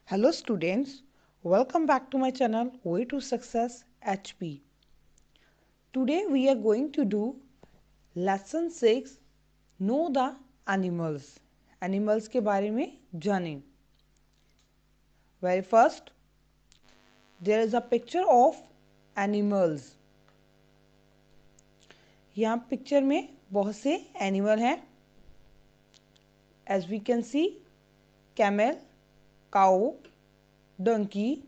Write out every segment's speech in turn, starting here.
Hello students, welcome back to my channel Way to Success HP. Today we are going to do lesson 6 Know the Animals. Animals के बारे में जानें. Very first, there is a picture of animals. यहाँ picture में बहुत से animal हैं. As we can see, camel, cow, donkey,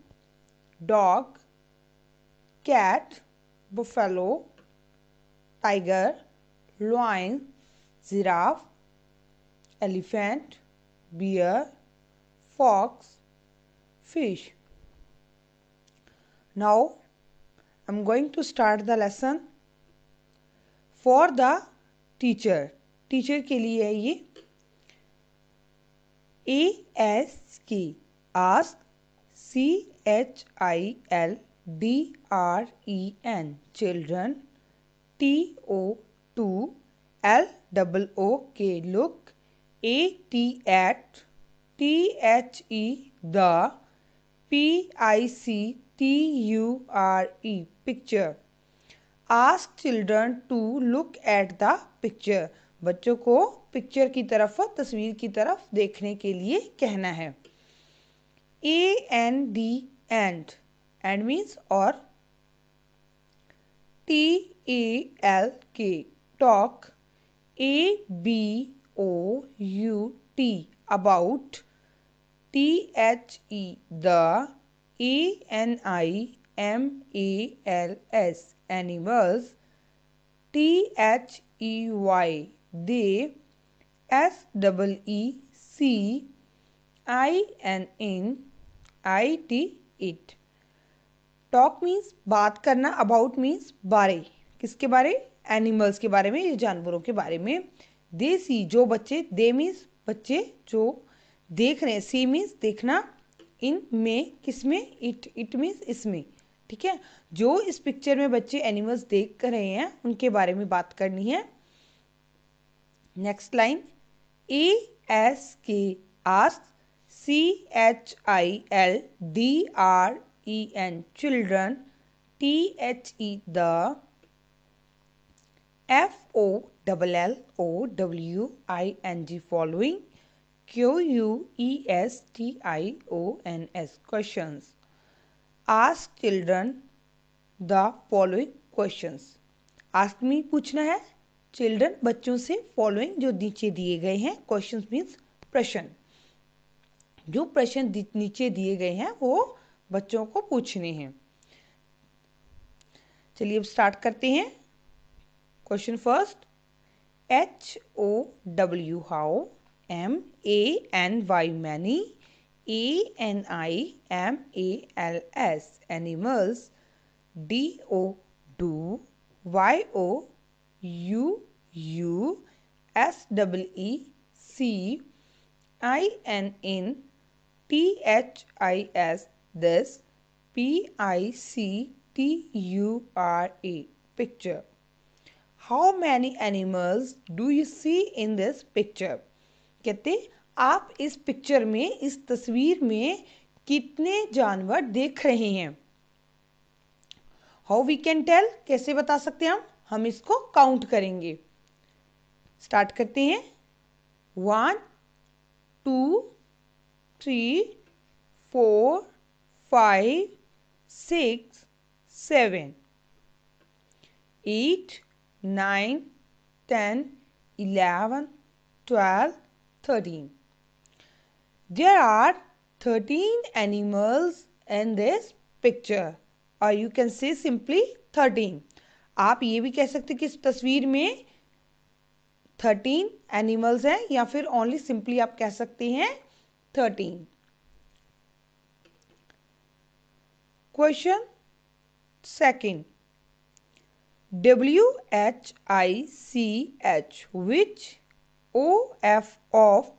dog, cat, buffalo, tiger, lion, giraffe, elephant, bear, fox, fish. Now I'm going to start the lesson for the teacher. Teacher के लिए है ये. ASK, ask, CHILDREN, children, TO2, LOOK, look, AT, at, THE, the, PICTURE, picture. Ask children to look at the picture. बच्चों को picture की तरफ, तस्वीर की तरफ देखने के लिए कहना है. AND, and means और. TALK, talk. ABOUT, about. THE, the. ANIMALS, animals. THEY, they. SEECINIT, it. Talk means बात करना, अबाउट मीन्स बारे. किसके बारे? एनिमल्स के बारे में, ये जानवरों के बारे में. दे सी, जो बच्चे. दे मीन्स बच्चे जो देख रहे हैं. सी मीन्स देखना. इन में, किसमें? इट मीन्स इसमें. ठीक है. जो इस पिक्चर में बच्चे एनिमल्स देख रहे हैं उनके बारे में बात करनी है. Next line. ASK, ask, CHILDREN, children, THE, the, FOLLOWING, following, QUESTIONS, questions. Ask children the following questions. Ask me, पूछना है. चिल्ड्रन, बच्चों से. फॉलोइंग, जो नीचे दिए गए हैं. क्वेश्चन मीन्स प्रश्न. जो प्रश्न नीचे दिए गए हैं वो बच्चों को पूछने हैं. चलिए अब स्टार्ट करते हैं. Question first. HOW, how. MANY, many. ANIMALS, animals. DO, do. YO, you, SEEC, INN, THIS, this. PICTURE, picture. How many animals do you see in this picture? कहते आप इस पिक्चर में, इस तस्वीर में कितने जानवर देख रहे हैं. हाउ वी कैन टेल, कैसे बता सकते हैं हम इसको काउंट करेंगे. स्टार्ट करते हैं. 1 2 3 4 5 6 7 8 9 10 11 12 13. There are 13 animals in this picture. Or you can say simply 13. आप ये भी कह सकते कि इस तस्वीर में 13 एनिमल्स हैं, या फिर ओनली सिंपली आप कह सकते हैं 13. Question second. WHICH, which. OF, of.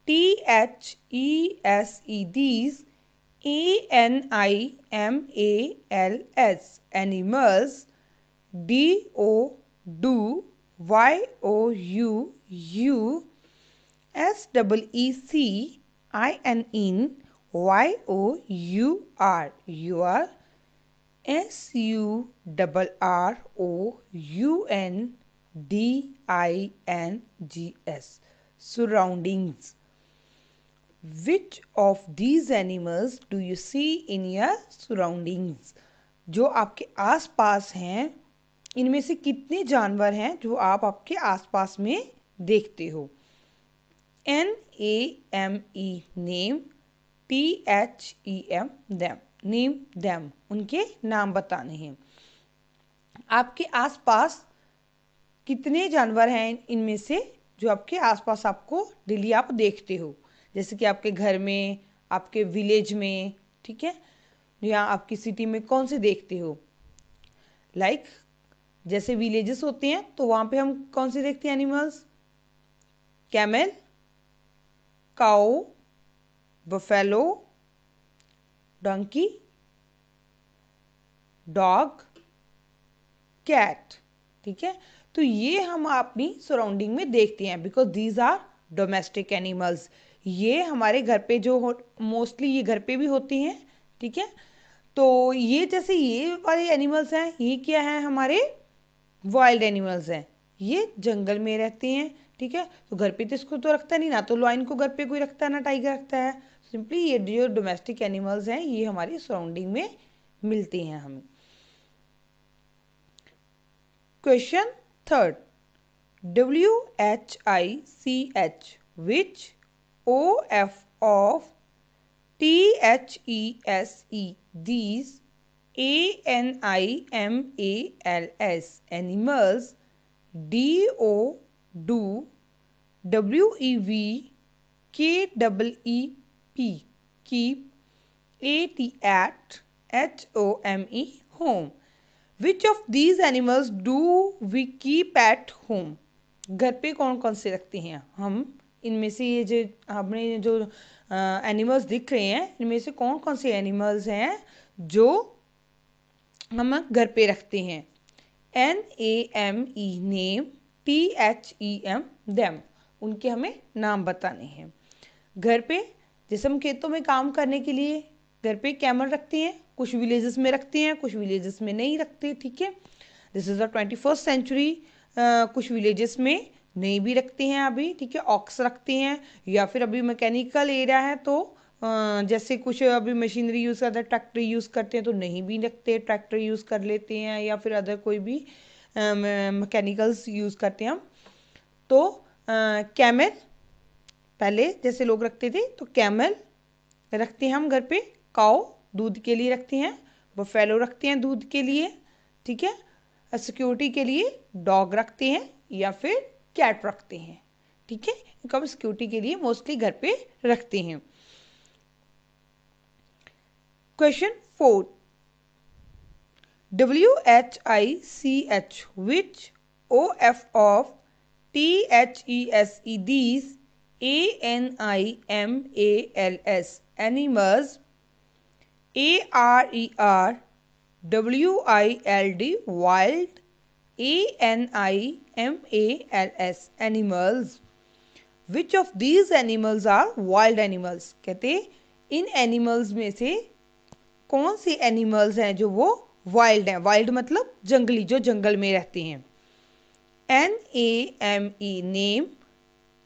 THESE, these. ANIMALS, animals. DO, do. YOU, SEECINIT, Y-O-U-R, your. S-U-R-R-O-U-N-D-I-N-G-S, surroundings. Which of these animals do you see in your surroundings? जो आपके आसपास हैं, इनमें से कितने जानवर हैं जो आप आपके आसपास में देखते हो? N-A-M-E, name. T-H-E-M, them, name them, उनके नाम बताने हैं. आपके आसपास कितने जानवर हैं इनमें से जो आपके आसपास आपको डेली आप देखते हो? जैसे कि आपके घर में, आपके विलेज में, ठीक है, या आपकी सिटी में कौन से देखते हो? लाइक जैसे विलेजेस होते हैं तो वहाँ पे हम कौन से देखते हैं एनिमल्स? कैमल, काऊ, बफेलो, डंकी, डॉग, कैट. ठीक है, तो ये हम अपनी सराउंडिंग में देखते हैं because these are domestic animals. ये हमारे घर पे जो मोस्टली ये घर पे भी होती हैं. ठीक है, तो ये जैसे ये वाले एनिमल्स हैं, ये क्या है? हमारे वाइल्ड एनिमल्स हैं. ये जंगल में रहते हैं. ठीक है, तो घर पे तो इसको तो रखता नहीं ना, तो लायन को घर पे कोई रखता है ना टाइगर रखता है. सिंपली ये जो डोमेस्टिक एनिमल्स हैं ये हमारी सराउंडिंग में मिलते हैं हमें. Question third. WHICH, which OF of THESE, these ANIMALS animals. DO, do. WEV, KEEP, keep. AT, HOME, home. Which of these animals do we keep at home? घर पे कौन कौन से रखते हैं हम? इनमें से ये जो हमें जो एनिमल्स दिख रहे हैं इनमें से कौन कौन से एनिमल्स हैं जो हम घर पे रखते हैं? NAME, name. THEM, them, उनके हमें नाम बताने हैं. घर पे जैसे हम खेतों में काम करने के लिए घर पे कैमल रखते हैं, कुछ विलेजेस में रखते हैं, कुछ विलेजेस में नहीं रखते. ठीक है, this is the 21st century. कुछ विलेजेस में नहीं भी रखते हैं अभी. ठीक है, ऑक्स रखते हैं, या फिर अभी मैकेनिकल एरिया है तो जैसे कुछ अभी मशीनरी यूज़ करते हैं, ट्रैक्टर यूज़ करते हैं तो नहीं भी रखते, ट्रैक्टर यूज़ कर लेते हैं, या फिर अदर कोई भी मैकेनिकल्स यूज़ करते हैं हम. तो कैमल पहले जैसे लोग रखते थे तो कैमल रखते हैं हम घर पे. काऊ दूध के लिए रखते हैं. बफेलो रखते हैं दूध के लिए. ठीक है, सिक्योरिटी के लिए डॉग रखते हैं या फिर कैट रखते हैं. ठीक है, इनको हम सिक्योरिटी के लिए मोस्टली घर पे रखते हैं. Question 4. WHICH, which OF of THESE, these ANIMALS animals. ARER, WILD, wild. ANIMALS animals. Which of these animals are wild animals? कहते इन एनिमल्स में से कौन से एनिमल्स हैं जो वो वाइल्ड हैं? वाइल्ड मतलब जंगली, जो जंगल में रहते हैं. NAME, name.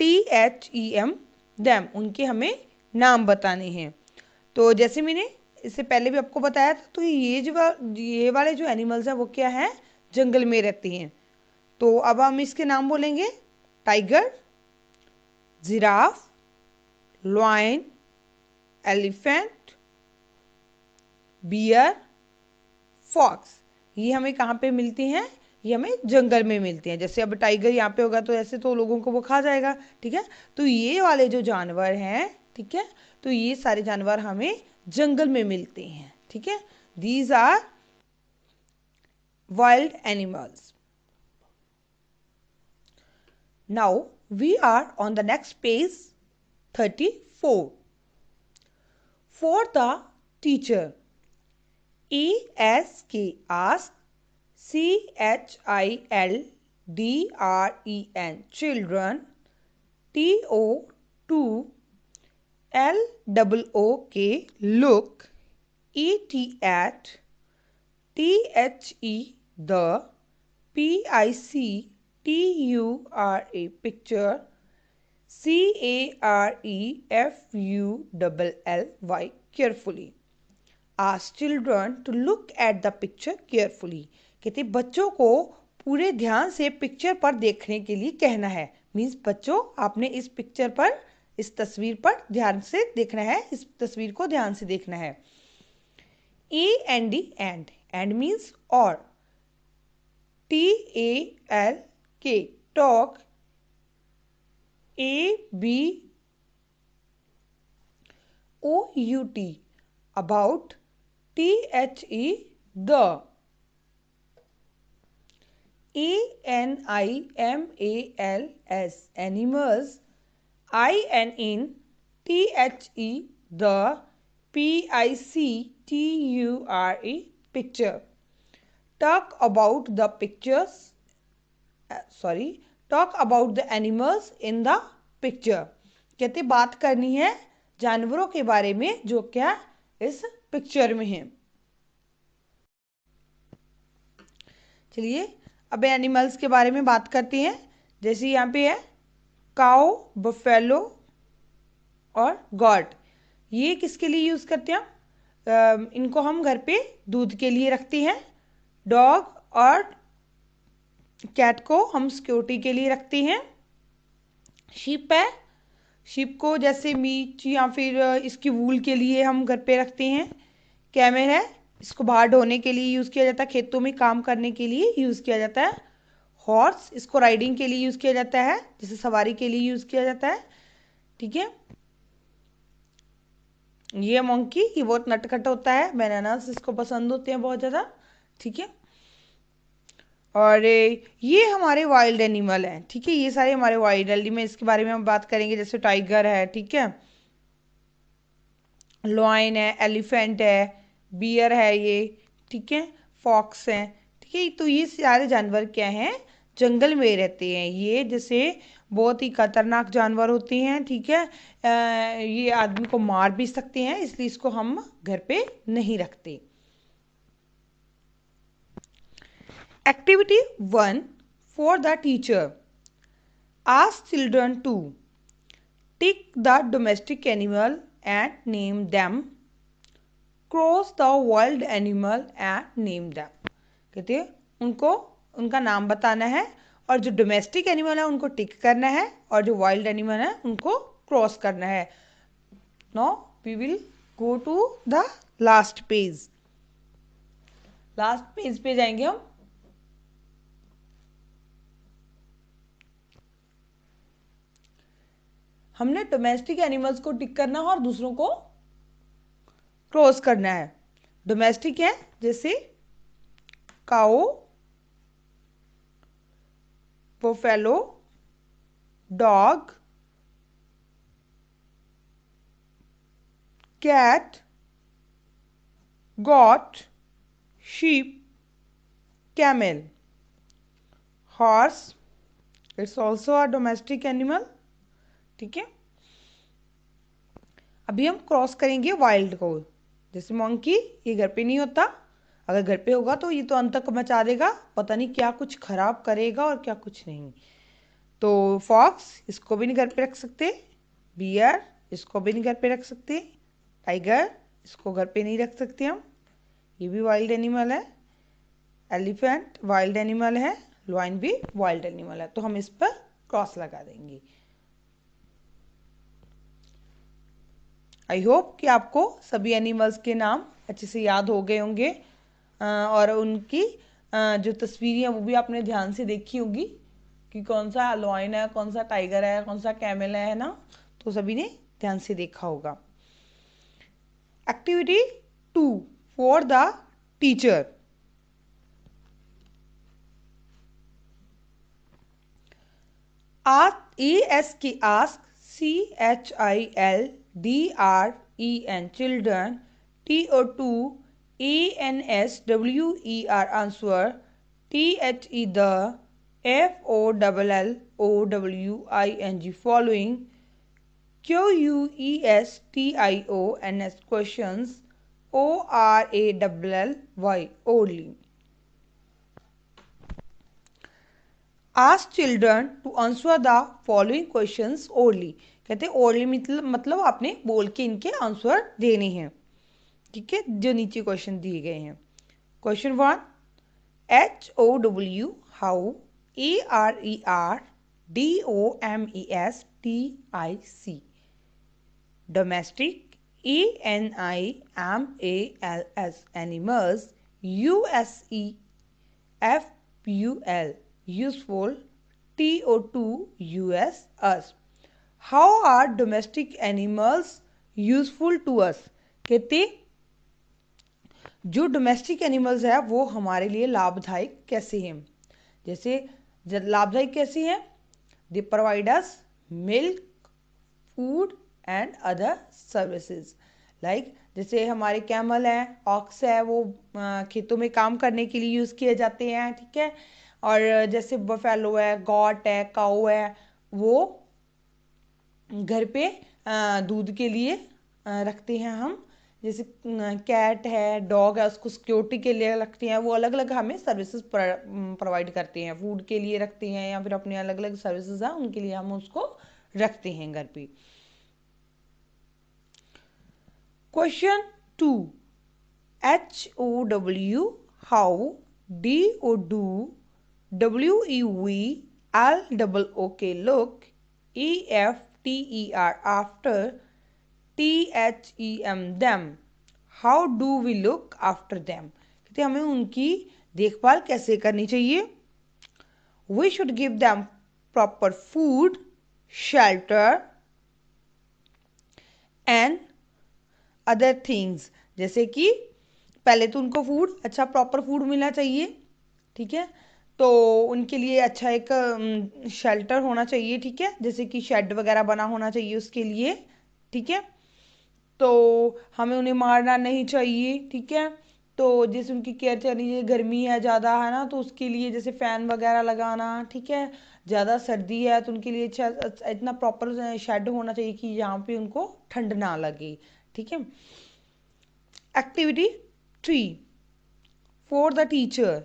THEM, them, उनके हमें नाम बताने हैं. तो जैसे मैंने इससे पहले भी आपको बताया था, तो ये वाले जो एनिमल्स हैं वो क्या है? जंगल में रहते हैं. तो अब हम इसके नाम बोलेंगे. Tiger, giraffe, lion, elephant, bear, fox. ये हमें कहाँ पे मिलती हैं? ये हमें जंगल में मिलती हैं. जैसे अब टाइगर यहाँ पे होगा तो ऐसे तो लोगों को वो खा जाएगा. ठीक है, तो ये वाले जो जानवर हैं, ठीक है, तो ये सारे जानवर हमें जंगल में मिलते हैं. ठीक है, these are wild animals. Now we are on the next page 34. For the teacher. ASK, ask. CHILDREN, children. TO, to. L-O-O-K, look. E-T, at. T-H-E, the. P-I-C-T-U-R-A, picture. C-A-R-E-F-U-L-L-Y, carefully. Ask children to look at the picture carefully. कहते बच्चों को पूरे ध्यान से picture पर देखने के लिए कहना है। मीन्स बच्चों, आपने इस पिक्चर पर, इस तस्वीर पर ध्यान से देखना है, इस तस्वीर को ध्यान से देखना है। E-N-D, and means or. T-A-L-K, talk. A-B-O-U-T, about. T-H-E, the. A-N-I-M-A-L-S, animals. I-N-in, T-H-E, the. P-I-C-T-U-R-E, picture. Talk about the pictures. Talk about the animals in the picture. कहते बात करनी है जानवरों के बारे में जो क्या इस पिक्चर में है। चलिए अब एनिमल्स के बारे में बात करते हैं। जैसे यहाँ पे है काऊ, बफेलो और गॉट। ये किसके लिए यूज़ करते हैं हम? इनको हम घर पे दूध के लिए रखते हैं। डॉग और कैट को हम सिक्योरिटी के लिए रखते हैं। शीप है, शीप को जैसे मीट या फिर इसकी वूल के लिए हम घर पे रखते हैं। कैमल है, इसको बाहर ढोने के लिए यूज़ किया जाता है, खेतों में काम करने के लिए यूज़ किया जाता है। हॉर्स, इसको राइडिंग के लिए यूज़ किया जाता है, जैसे सवारी के लिए यूज़ किया जाता है। ठीक है। ये मंकी, ये बहुत नटखट होता है, बनानास इसको पसंद होते हैं बहुत ज़्यादा। ठीक है। और ये हमारे वाइल्ड एनिमल हैं। ठीक है, ये सारे हमारे वाइल्ड एनिमल, इसके बारे में हम बात करेंगे। जैसे टाइगर है, ठीक है, लॉयन है, एलिफेंट है, बियर है ये, ठीक है, फॉक्स है। ठीक है, तो ये सारे जानवर क्या हैं? जंगल में रहते हैं। ये जैसे बहुत ही खतरनाक जानवर होते हैं। ठीक है, ये आदमी को मार भी सकते हैं, इसलिए इसको हम घर पे नहीं रखते। Activity 1 for the teacher. Ask children to tick the domestic animal and name them. Cross the wild animal and name them. कहते हैं उनको उनका नाम बताना है और जो डोमेस्टिक एनिमल है उनको टिक करना है और जो वाइल्ड एनिमल है उनको क्रॉस करना है। Now we will go to the last page. Last page पे जाएंगे हम। हमने डोमेस्टिक एनिमल्स को टिक करना है और दूसरों को क्रॉस करना है। डोमेस्टिक है जैसे cow, buffalo, dog, cat, goat, sheep, camel. Horse, it's also a domestic animal. ठीक है, अभी हम क्रॉस करेंगे वाइल्ड को। जैसे मंकी, ये घर पे नहीं होता, अगर घर पे होगा तो ये तो अंतक मचा देगा, पता नहीं क्या कुछ खराब करेगा और क्या कुछ नहीं। तो फॉक्स, इसको भी नहीं घर पे रख सकते। बियर, इसको भी नहीं घर पे रख सकते। टाइगर, इसको घर पे नहीं रख सकते हम, ये भी वाइल्ड एनिमल है। एलिफेंट वाइल्ड एनिमल है, लायन भी वाइल्ड एनिमल है, तो हम इस पर क्रॉस लगा देंगे। आई होप कि आपको सभी एनिमल्स के नाम अच्छे से याद हो गए होंगे और उनकी जो तस्वीरें हैं वो भी आपने ध्यान से देखी होगी कि कौन सा लॉयन है, कौन सा टाइगर है, कौन सा कैमल है ना, तो सभी ने ध्यान से देखा होगा। Activity 2 for the teacher. ASK, ask, CHILDREN, children, TO2 ANSWER, answer, THE, the, FOLLOWING, following, QUESTIONS questions ORALLY only. Ask children to answer the following questions orally. कहते हैं orally मतलब आपने बोल के इनके आंसर देने हैं, ठीक है, जो नीचे क्वेश्चन दिए गए हैं. Question 1, HOW how, ARER DOMESTIC, domestic, ANIMALS animals, USEFUL useful, TO2 US us. How are domestic animals useful to us? कहते जो डोमेस्टिक एनिमल्स है वो हमारे लिए लाभदायक कैसे हैं. जैसे लाभदायक कैसे हैं? They provide us milk, food and other services. Like जैसे हमारे कैमल है, ऑक्स है, वो खेतों में काम करने के लिए यूज़ किए जाते हैं, ठीक है. और जैसे बफेलो है, गॉट है, काऊ है, वो घर पे दूध के लिए रखते हैं हम. जैसे कैट है, डॉग है, उसको सिक्योरिटी के लिए रखते हैं. वो अलग अलग हमें सर्विसेज प्रोवाइड करते हैं. फूड के लिए रखते हैं या फिर अपने अलग अलग सर्विसेज हैं उनके लिए हम उसको रखते हैं घर पे. Question 2, HOW how, DODO WEVLOOK look, EFTER after, THEM them. How do we look after them? कहते हमें उनकी देखभाल कैसे करनी चाहिए. We should give them proper food, shelter and other things. जैसे कि पहले तो उनको फूड, अच्छा प्रॉपर फूड मिलना चाहिए, ठीक है. तो उनके लिए अच्छा एक शेल्टर होना चाहिए, ठीक है, जैसे कि शेड वगैरह बना होना चाहिए उसके लिए, ठीक है. तो हमें उन्हें मारना नहीं चाहिए, ठीक है. तो जैसे उनकी केयर करनी चाहिए. गर्मी है ज़्यादा, है ना, तो उसके लिए जैसे फ़ैन वगैरह लगाना, ठीक है. ज़्यादा सर्दी है तो उनके लिए अच्छा इतना प्रॉपर शेड होना चाहिए कि यहाँ पे उनको ठंड ना लगे, ठीक है. Activity 3 for the teacher,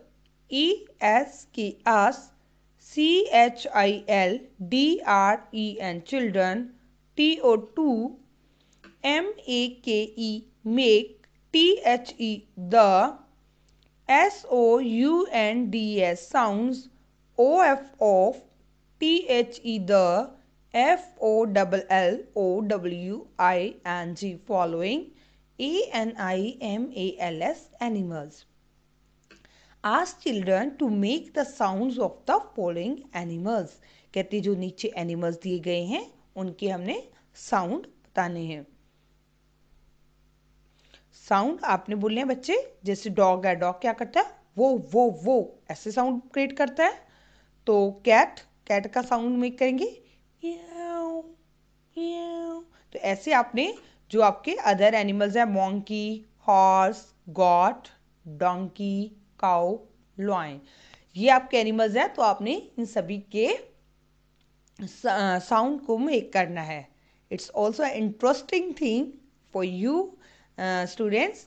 ESK CHILDREN children, TO2 MAKE make, THE the, SOUNDS sounds, OF off, THE the, FOLLOWING following, ANIMALS animals. Ask children to make the sounds of the following animals. कहते जो नीचे animals दिए गए हैं उनके हमने sound बताने हैं. साउंड आपने बोलने हैं बच्चे. जैसे डॉग है, डॉग क्या करता है? वो ऐसे साउंड क्रिएट करता है. तो कैट का साउंड मेक करेंगे याओ याओ. तो ऐसे आपने जो आपके अदर एनिमल्स हैं, monkey, horse, got, donkey, cow, lion, ये आपके एनिमल्स हैं. तो आपने इन सभी के साउंड को मेक करना है. It's also interesting thing for you students.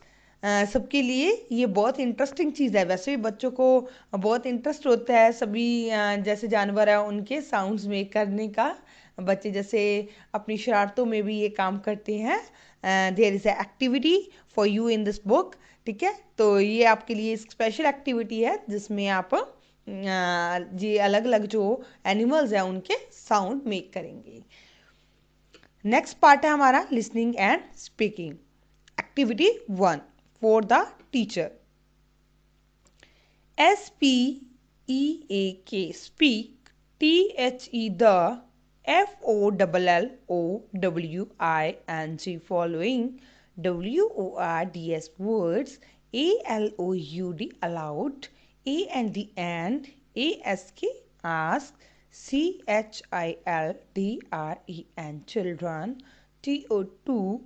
सबके लिए ये बहुत इंटरेस्टिंग चीज़ है. वैसे भी बच्चों को बहुत इंटरेस्ट होता है सभी जैसे जानवर है उनके साउंड्स मेक करने का. बच्चे जैसे अपनी शरारतों में भी ये काम करते हैं. There is a activity for you in this book, ठीक है. तो ये आपके लिए स्पेशल एक्टिविटी है जिसमें आप ये अलग अलग जो एनिमल्स हैं उनके साउंड मेक करेंगे. नेक्स्ट पार्ट है हमारा listening and speaking. Activity 1 for the teacher. SPEAK speak, THE the, FOLLOWING following, WORDS words, ALOUD allowed, AND ASK ask, CHILDREN children, TO2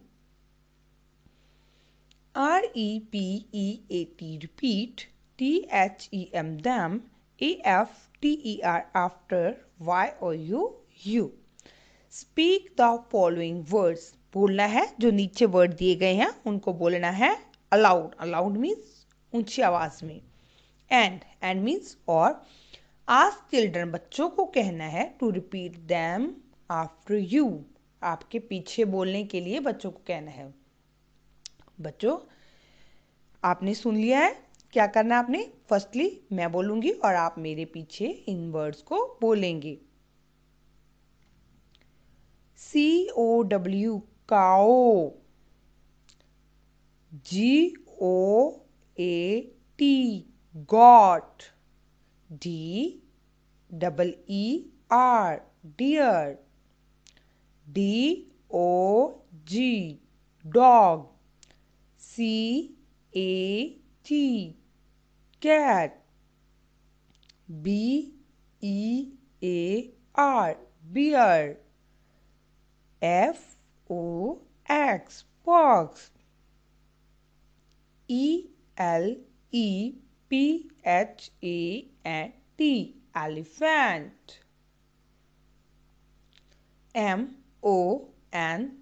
REPEAT repeat, THEM them, AFTER after, YOU you. Speak the following words, बोलना है जो नीचे word दिए गए हैं उनको बोलना है अलाउड। अलाउड मीन्स ऊंची आवाज में। एंड मीन्स और। आस्क चिल्ड्रन, बच्चों को कहना है to repeat them after you, आपके पीछे बोलने के लिए बच्चों को कहना है। बच्चों आपने सुन लिया है, क्या करना है आपने? फर्स्टली मैं बोलूंगी और आप मेरे पीछे इन वर्ड्स को बोलेंगे। COW cow, GOAT got, DEER deer, DOG dog, CAT cat, BEAR bear, FOX fox, ELEPHANT elephant,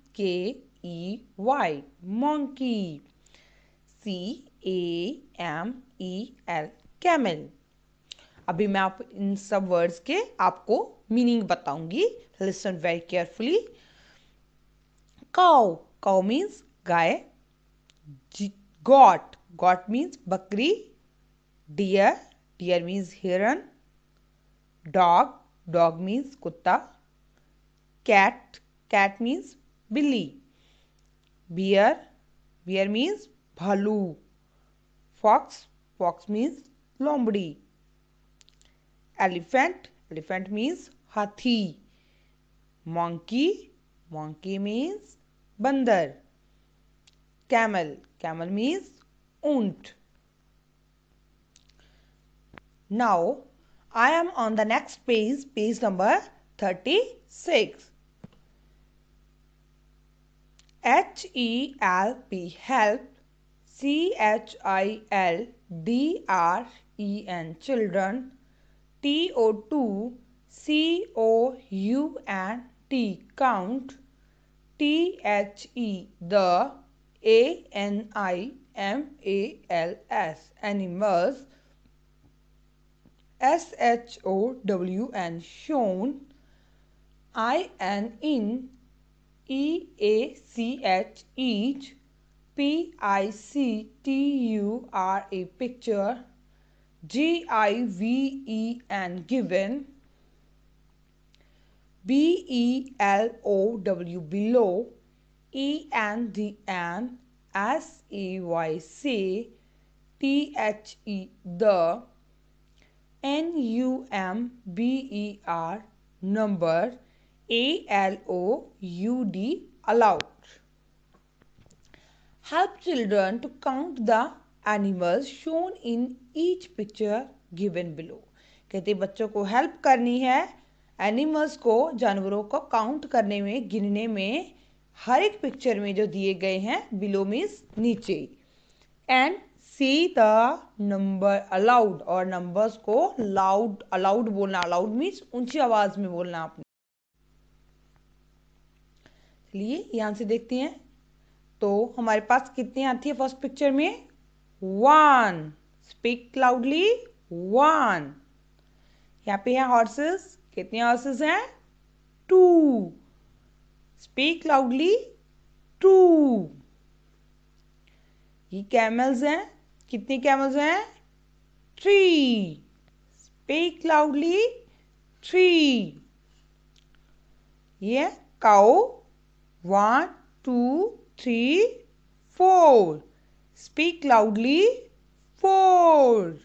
MONKEY monkey, CAMEL camel। अभी मैं आप इन सब वर्ड्स के आपको मीनिंग बताऊंगी। Listen very carefully. Cow, cow means गाय। गॉट, गॉट मीन्स बकरी। Deer, deer means हिरन। डॉग, डॉग मीन्स कुत्ता। कैट, कैट मीन्स बिल्ली। बियर, बियर मीन्स भालू। फॉक्स, फॉक्स मीन्स लोमड़ी। एलिफेंट, एलिफेंट मीन्स हाथी। monkey, monkey means बंदर। camel, camel means ऊंट। Now I am on the next page, page number 36. HELP, help. CHILDREN, children. TO2, COUNT, count. THE, the. ANIMALS, animals. SHOWN, shown. IN, EACH, each. PICTURA, picture. GIVEN, given. BELOW, below. ENDN, SAY, say. THE, the. NUMBER, number. ALOUD, allowed. Help children to count the animals shown in each picture given below. कहते बच्चों को help करनी है animals को, जानवरों को count करने में, गिनने में, हर एक पिक्चर में जो दिए गए हैं। बिलो मीन्स नीचे। And see the number allowed, और नंबर्स को लाउड, अलाउड बोलना। अलाउड मीन्स ऊंची आवाज में बोलना आपने। चलिए यहां से देखते हैं। तो हमारे पास कितनी आती है फर्स्ट पिक्चर में? 1। Speak loudly, 1। यहाँ पे है हॉर्सेस, कितने हॉर्सेस हैं? 2। Speak loudly, 2। ये कैमल्स हैं, कितनी कैमल्स हैं? 3। Speak loudly, 3। ये काउ, 1 2 3 4। Speak loudly, 4।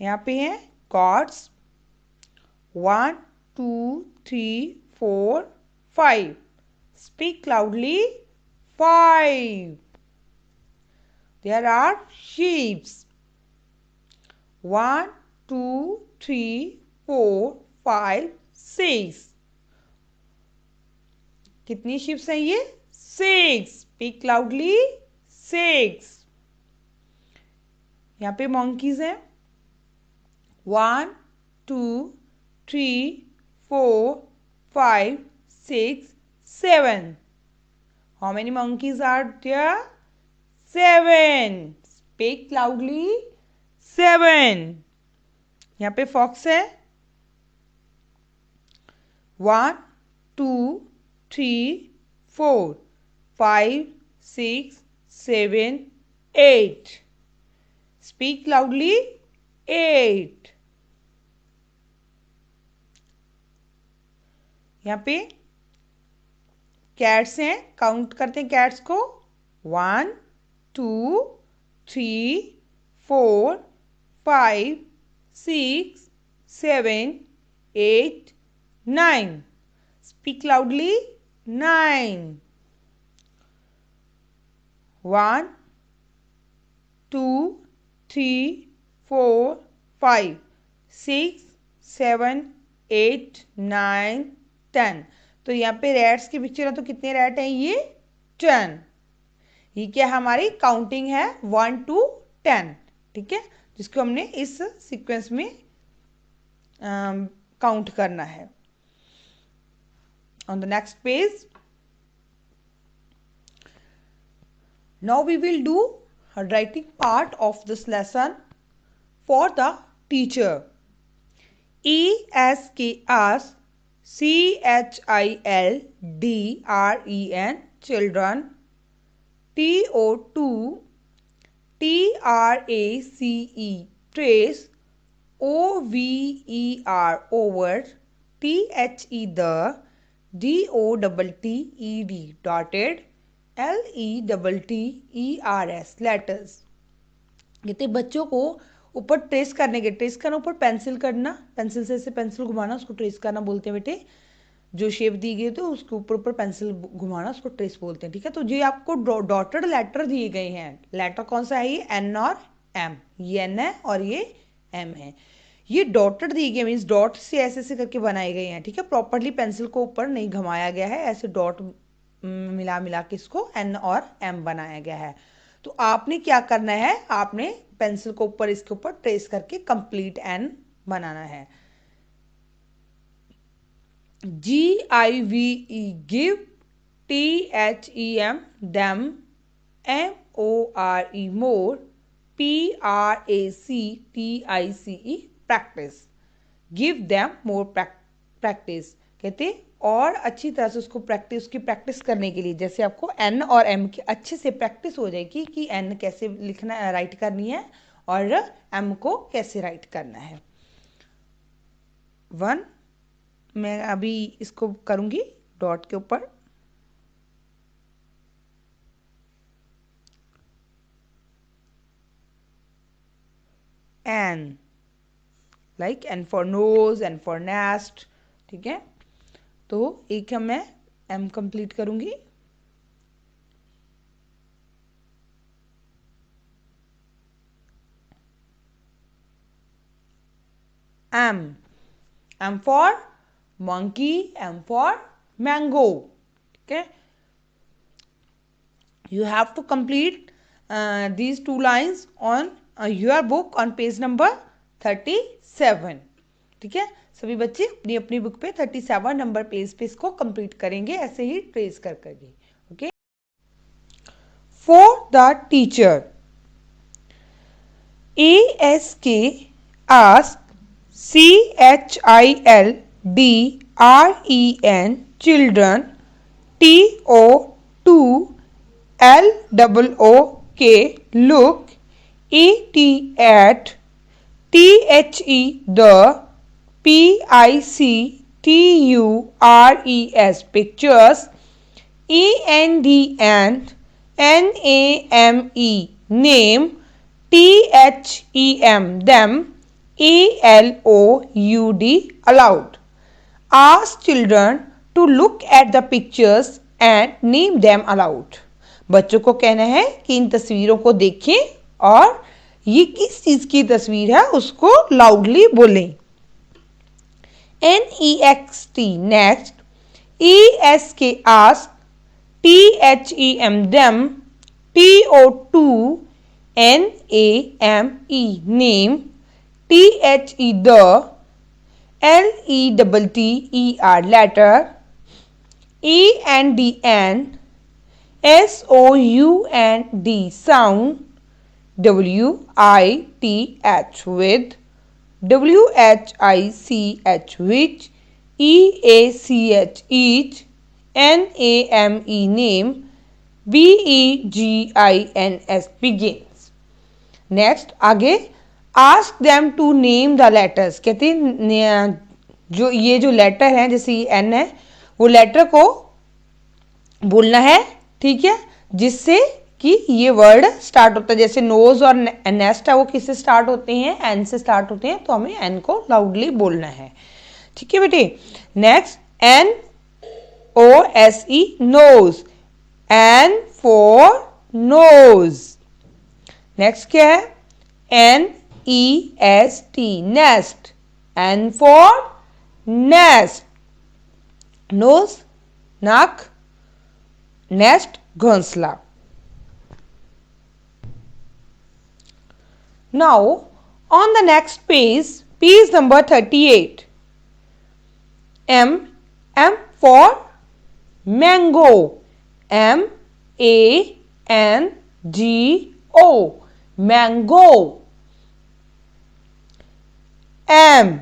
यहाँ पे है gods, 1 2 3 4 5। Speak loudly, 5। There are sheeps, 1 2 3 4 5 6। कितनी शिप्स हैं ये? 6। Speak loudly, 6। यहाँ पे monkeys हैं, 1 2 3 4 5 6, 7. How many monkeys are there? 7. Speak loudly. 7. यहाँ पे fox है. 1, 2, 3, 4, 5, 6, 7, 8. Speak loudly. 8. यहाँ पे कैट्स हैं, काउंट करते हैं कैट्स को. 1, 2, 3, 4, 5, 6, 7, 8, 9. Speak loudly. 9. 1, 2, 3, 4, 5, 6, 7, 8, 9, 10. तो यहाँ पे रैट्स की पिक्चर है, तो कितने रैट हैं ये? 10. ये क्या हमारी काउंटिंग है? 1 to 10. ठीक है, जिसको हमने इस सीक्वेंस में काउंट करना है. On the next page, now we will do a writing part of this lesson for the teacher. ESKS CHILDREN, children. TO2 TRACE, trace. OVER, over. THE, the. DOTTED, dotted. LETTERS, letters. कहते बच्चों को ऊपर trace करने के, trace करना ऊपर pencil करना, pencil से ऐसे पेंसिल घुमाना, उसको ट्रेस करना बोलते हैं बेटे. जो शेप दी गई तो उसके ऊपर ऊपर पेंसिल घुमाना, उसको ट्रेस बोलते हैं. ठीक है, तो ये आपको डॉटेड लेटर दिए गए हैं. लेटर कौन सा है? ये एन और एम. ये एन है और ये एम है. ये डॉटेड दिए गए मीन्स डॉट से ऐसे ऐसे करके बनाए गए हैं. ठीक है, प्रॉपरली पेंसिल को ऊपर नहीं घुमाया गया है, ऐसे डॉट मिला मिला के इसको एन और एम बनाया गया है. तो आपने क्या करना है? आपने पेंसिल को ऊपर इसके ऊपर ट्रेस करके कंप्लीट एन बनाना है. GIVE, give. THEM, them. MORE, more. PRACTICE, practice. Give them more practice. कहते और अच्छी तरह से उसको उसकी प्रैक्टिस करने के लिए, जैसे आपको एन और एम की अच्छे से प्रैक्टिस हो जाएगी कि एन कैसे लिखना राइट करनी है और एम को कैसे राइट करना है. 1, मैं अभी इसको करूँगी डॉट के ऊपर. N, like N for nose, N for nest. ठीक है, तो एक मैं एम कंप्लीट करूँगी. M, M for monkey, M for mango. Okay, you have to complete these 2 lines on your book on page number 37. ठीक है, सभी बच्चे अपनी अपनी बुक पे 37 नंबर पेज पे इसको कंप्लीट करेंगे, ऐसे ही ट्रेस कर करके. Okay, for the teacher. ASK, ask. CHILDREN, children. TO2 LOOK, look. ET, at. THE, the. PICTURES, pictures. END, and. NAME, name. THEM, them. ALOUD, allowed. Ask children to look at the pictures and name them aloud. बच्चों को कहना है कि इन तस्वीरों को देखें और ये किस चीज की तस्वीर है उसको लाउडली बोलें. NEXT, next. ESK, ask. THEM, them. TO2 NAME, name. THE, the. LETTER, letter. ENDN, SOUND sound, WITH with, WHICH which, EACH each, NAME name, BEGINS begins. Next आगे ask them to name the letters, कहते हैं जो ये जो letter है जैसे ये N है वो लेटर को बोलना है, ठीक है, जिससे कि ये वर्ड स्टार्ट होता है। जैसे नोज और नेस्ट है वो किससे स्टार्ट होते हैं, एन से स्टार्ट होते हैं, तो हमें एन को लाउडली बोलना है, ठीक है बेटे। Next NOSE nose, N for nose. Next क्या है NEST nest, N for nest, nose नाक, नेस्ट घोंसला। Now on the next page, page number 38, M for mango, MANGO mango। M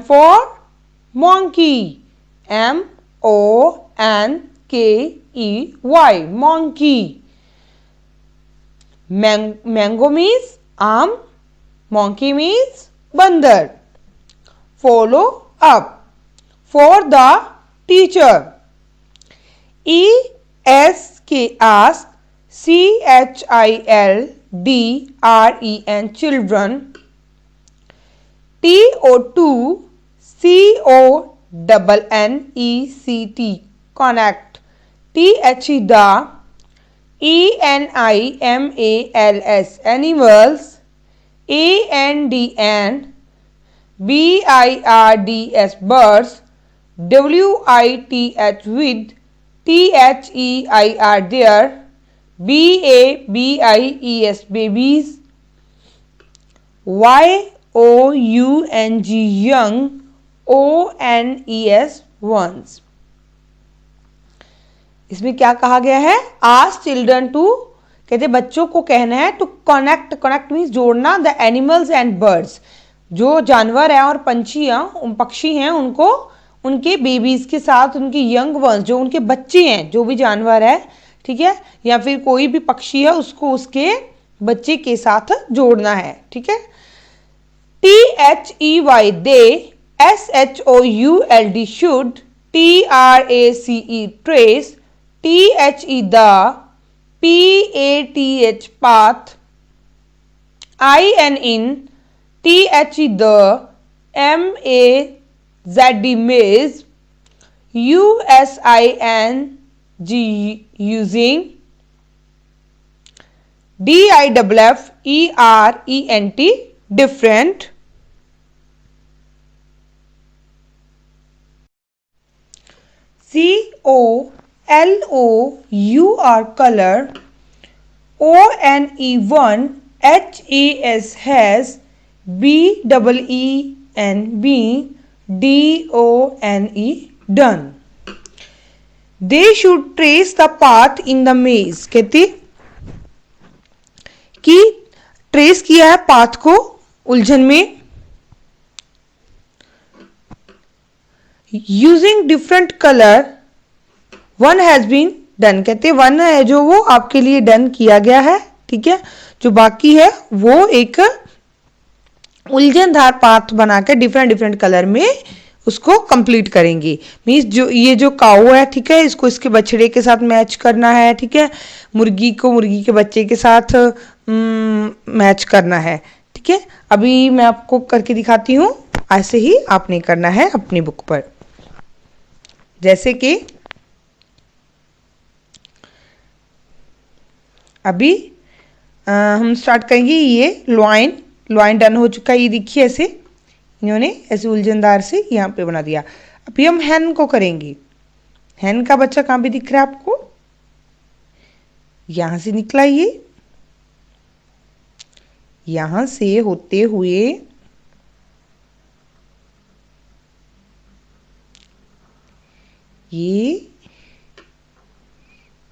for monkey, MONKEY monkey। Mango means आम, monkey means बंदर। Follow up for the teacher, ESK ask, CHILDREN children, TO2 CONNECT connect, THE the, ENIMALS animals, ANDN BIRDS birds, WITH with, THEIR there, BABIES babies, YOUNG young, ONES ones। इसमें क्या कहा गया है, ask children to, कहते बच्चों को कहना है टू कनेक्ट, कनेक्ट मीन्स जोड़ना, द एनिमल्स एंड बर्ड्स, जो जानवर है और पक्षी हैं उनको उनके बेबीज के साथ, उनके यंग वंस जो उनके बच्चे हैं, जो भी जानवर है, ठीक है, या फिर कोई भी पक्षी है उसको उसके बच्चे के साथ जोड़ना है, ठीक है। THEY they, SHOULD should, TRACE trace, THE the, PATH path, IN THE the, MAZE maze, USING using, DIFFERENT different। COLOUR color, ONE HAS, BEENB DONE done। They should trace the path in the maze, कहती कि trace किया है path को उलझन में, using different colour, one has been done, कहते one है जो वो आपके लिए डन किया गया है, ठीक है, जो बाकी है वो एक उलझनदार पाथ बनाकर डिफरेंट डिफरेंट कलर में उसको कंप्लीट करेंगे। मीन्स जो ये जो काऊ है, ठीक है, इसको इसके बछड़े के साथ मैच करना है, ठीक है, मुर्गी को मुर्गी के बच्चे के साथ मैच करना है, ठीक है। अभी मैं आपको करके दिखाती हूँ, ऐसे ही आपने करना है अपनी बुक पर। जैसे कि अभी हम स्टार्ट करेंगे, ये लॉइन डन हो चुका है, ये देखिए ऐसे इन्होंने ऐसे उलझनदार से यहाँ पे बना दिया। अभी हम हैन को करेंगे। हैन का बच्चा कहाँ पे दिख रहा है आपको, यहाँ से निकला, ये यहाँ से होते हुए ये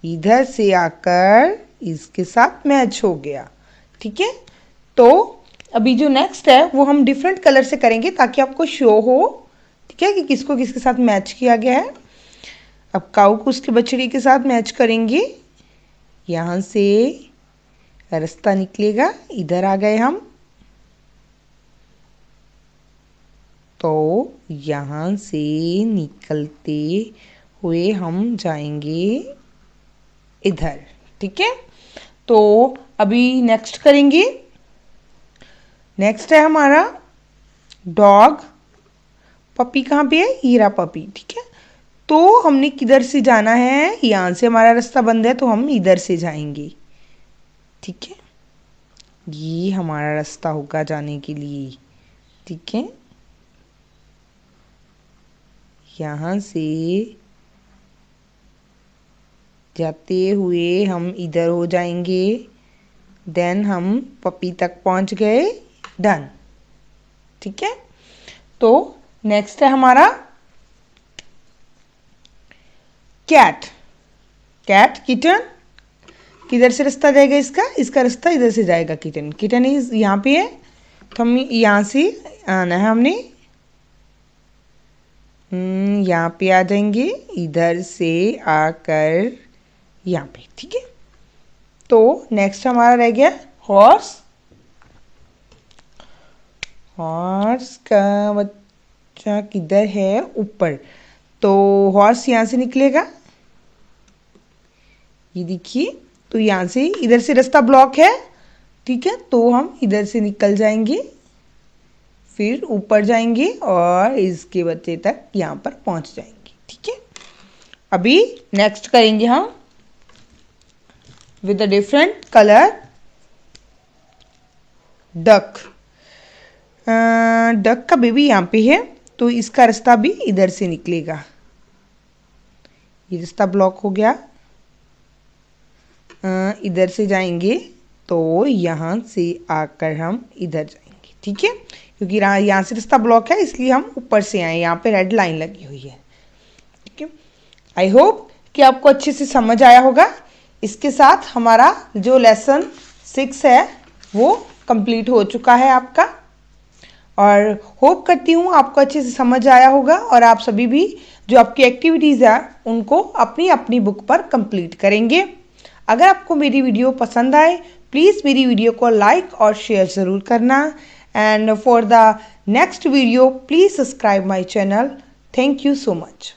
इधर से आकर इसके साथ मैच हो गया। ठीक है, तो अभी जो नेक्स्ट है वो हम डिफरेंट कलर से करेंगे ताकि आपको शो हो, ठीक है, कि किसको किसके साथ मैच किया गया है। अब काऊ को उसके बछड़ी के साथ मैच करेंगे। यहाँ से रास्ता निकलेगा, इधर आ गए हम, तो यहाँ से निकलते हुए हम जाएंगे इधर। ठीक है, तो अभी नेक्स्ट करेंगे। नेक्स्ट है हमारा डॉग। पपी कहाँ पे है? हीरा पपी। ठीक है, तो हमने किधर से जाना है? यहाँ से हमारा रास्ता बंद है तो हम इधर से जाएंगे। ठीक है, ये हमारा रास्ता होगा जाने के लिए। ठीक है, यहाँ से जाते हुए हम इधर हो जाएंगे, देन हम पपी तक पहुँच गए। डन। ठीक है, तो नेक्स्ट है हमारा कैट। कैट, किटन, किधर से रास्ता जाएगा इसका? इसका रास्ता इधर से जाएगा। किटन, किटन इज यहाँ पे है तो हम यहाँ से आना है हमने, यहाँ पे आ जाएंगे, इधर से आकर यहाँ पे। ठीक है, तो नेक्स्ट हमारा रह गया हॉर्स। हॉर्स का बच्चा किधर है? ऊपर। तो हॉर्स यहाँ से निकलेगा, ये देखिए, तो यहाँ से इधर से रास्ता ब्लॉक है। ठीक है, तो हम इधर से निकल जाएंगे, फिर ऊपर जाएंगे और इसके बच्चे तक यहाँ पर पहुँच जाएंगे। ठीक है, अभी नेक्स्ट करेंगे हम with a different colour duck. Duck का बेबी यहाँ पे है तो इसका रास्ता भी इधर से निकलेगा। ये रास्ता ब्लॉक हो गया, इधर से जाएंगे तो यहाँ से आकर हम इधर जाएंगे। ठीक है, क्योंकि यहाँ से रास्ता ब्लॉक है इसलिए हम ऊपर से आए, यहाँ पे रेड लाइन लगी हुई है। ठीक है, आई होप कि आपको अच्छे से समझ आया होगा। इसके साथ हमारा जो लेसन 6 है वो कंप्लीट हो चुका है आपका, और होप करती हूँ आपको अच्छे से समझ आया होगा और आप सभी भी जो आपकी एक्टिविटीज़ है उनको अपनी अपनी बुक पर कंप्लीट करेंगे। अगर आपको मेरी वीडियो पसंद आए प्लीज़ मेरी वीडियो को लाइक और शेयर ज़रूर करना, and for the next video please subscribe my channel. Thank you so much.